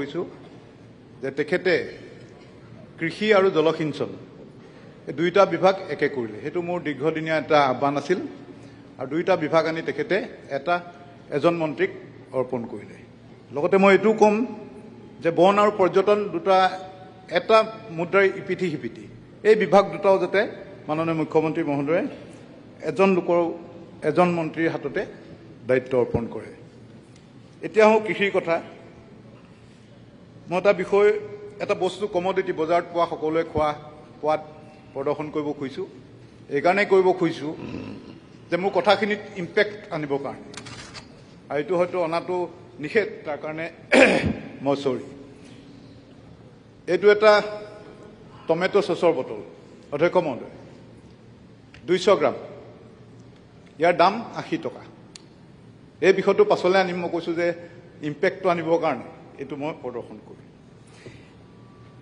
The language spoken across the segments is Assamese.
কৈছো যে তেখেতে কৃষি আৰু জলসিঞ্চন এই দুইটা বিভাগ একে কৰিলে। সেইটো মোৰ দীৰ্ঘদিনীয়া এটা আহ্বান আছিল আৰু দুইটা বিভাগ আনি তেখেতে এজন মন্ত্ৰীক অৰ্পণ কৰিলে। লগতে মই এইটো ক'ম যে বন আৰু পৰ্যটন দুটা এটা মুদ্ৰাৰ ইপিঠি সিপিঠি। এই বিভাগ দুটাও যাতে মাননীয় মুখ্যমন্ত্ৰী মহোদয়ে এজন মন্ত্ৰীৰ হাততে দায়িত্ব অৰ্পণ কৰে। এতিয়া হওক কৃষিৰ কথা। মই এটা বস্তু কমোডিটি বজাৰত পোৱা সকলোৱে পোৱাত প্ৰদৰ্শন কৰিব খুজিছোঁ। এইকাৰণেই কৰিব খুজিছোঁ যে মোৰ কথাখিনিত ইম্পেক্ট আনিবৰ কাৰণে, আৰু এইটো হয়তো অনাটো নিষেধ, তাৰ কাৰণে মই চৰি। এইটো এটা টমেটো চচৰ বটল, অধ্যক্ষ মহোদয়, 200 গ্ৰাম, ইয়াৰ দাম 80 টকা। এই বিষয়টো পাছলৈ আনিম। মই কৈছোঁ যে ইম্পেক্টটো আনিবৰ কাৰণে এইটো মই প্ৰদৰ্শন কৰিম।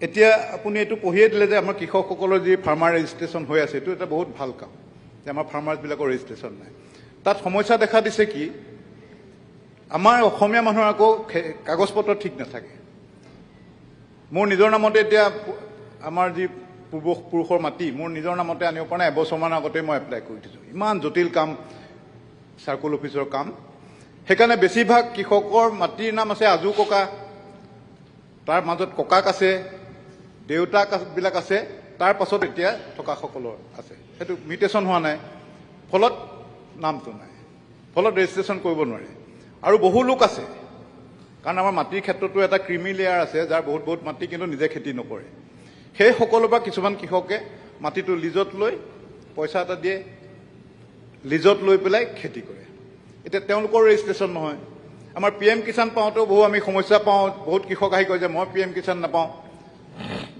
এতিয়া আপুনি এইটো পঢ়িয়ে দিলে যে আমাৰ কৃষকসকলৰ যি ফাৰ্মাৰ ৰেজিষ্ট্ৰেশ্যন হৈ আছে, এইটো এটা বহুত ভাল কাম যে আমাৰ ফাৰ্মাৰ্ছবিলাকৰ ৰেজিষ্ট্ৰেশ্যন নাই। তাত সমস্যা দেখা দিছে কি, আমাৰ অসমীয়া মানুহৰ আকৌ কাগজ পত্ৰ ঠিক নাথাকে। মোৰ নিজৰ নামতে এতিয়া আমাৰ যি পূৰ্বপুৰুষৰ মাটি মোৰ নিজৰ নামতে আনিব পৰা নাই। এবছৰমান আগতে মই এপ্লাই কৰি দিছোঁ। ইমান জটিল কাম, চাৰ্কল অফিচৰ কাম। সেইকাৰণে বেছিভাগ কৃষকৰ মাটিৰ নাম আছে আজু ককা, তাৰ মাজত ককাক আছে, দেউতাকবিলাক আছে, তাৰ পাছত এতিয়া থকাসকলৰ আছে। সেইটো মিউটেশ্যন হোৱা নাই, ফলত নামটো নাই, ফলত ৰেজিষ্ট্ৰেশ্যন কৰিব নোৱাৰে। আৰু বহু লোক আছে, কাৰণ আমাৰ মাটিৰ ক্ষেত্ৰতো এটা ক্ৰিমি লেয়াৰ আছে, যাৰ বহুত মাটি কিন্তু নিজে খেতি নকৰে। সেই সকলৰ পৰা কিছুমান কৃষকে মাটিটো লিজত লৈ পইচা এটা দিয়ে, লিজত লৈ পেলাই খেতি কৰে। এতিয়া তেওঁলোকৰ ৰেজিষ্ট্ৰেশ্যন নহয়। আমাৰ PM কিষাণ পাওঁতেও আমি সমস্যা পাওঁ। বহুত কৃষক আহি কয় যে মই PM কিষাণ নাপাওঁ।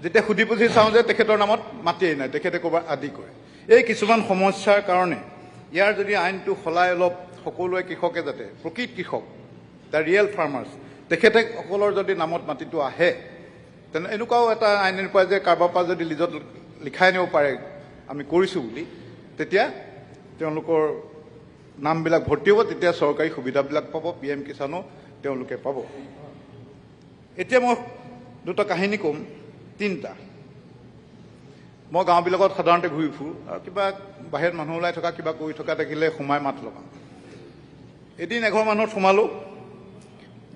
যেতিয়া সুধি পুছি চাওঁ যে তেখেতৰ নামত মাটিয়েই নাই, তেখেতে ক'ৰবাত আদি কৰে। এই কিছুমান সমস্যাৰ কাৰণে ইয়াৰ যদি আইনটো সলাই অলপ সকলোৱে কৃষকে যাতে প্ৰকৃত কৃষক, দ্য ৰিয়েল ফাৰ্মাৰ্ছ, তেখেতসকলৰ যদি নামত মাটিটো আহে, তেনে এনেকুৱাও এটা আইন পায় যে কাৰোবাৰ পৰা যদি লিজত লিখাই নিব পাৰে আমি কৰিছোঁ বুলি, তেতিয়া তেওঁলোকৰ নামবিলাক ভৰ্তি হ'ব, তেতিয়া চৰকাৰী সুবিধাবিলাক পাব, PM কিষাণো তেওঁলোকে পাব। এতিয়া মই দুটা কাহিনী ক'ম, 3টা। মই গাঁওবিলাকত সাধাৰণতে ঘূৰি ফুৰোঁ আৰু কিবা বাহিৰত মানুহ ওলাই থকা কিবা কৰি থকা দেখিলে সোমাই মাত লগাওঁ। এদিন এঘৰ মানুহত সোমালোঁ,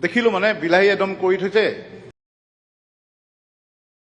দেখিলোঁ মানে বিলাহী একদম কৰি থৈছে,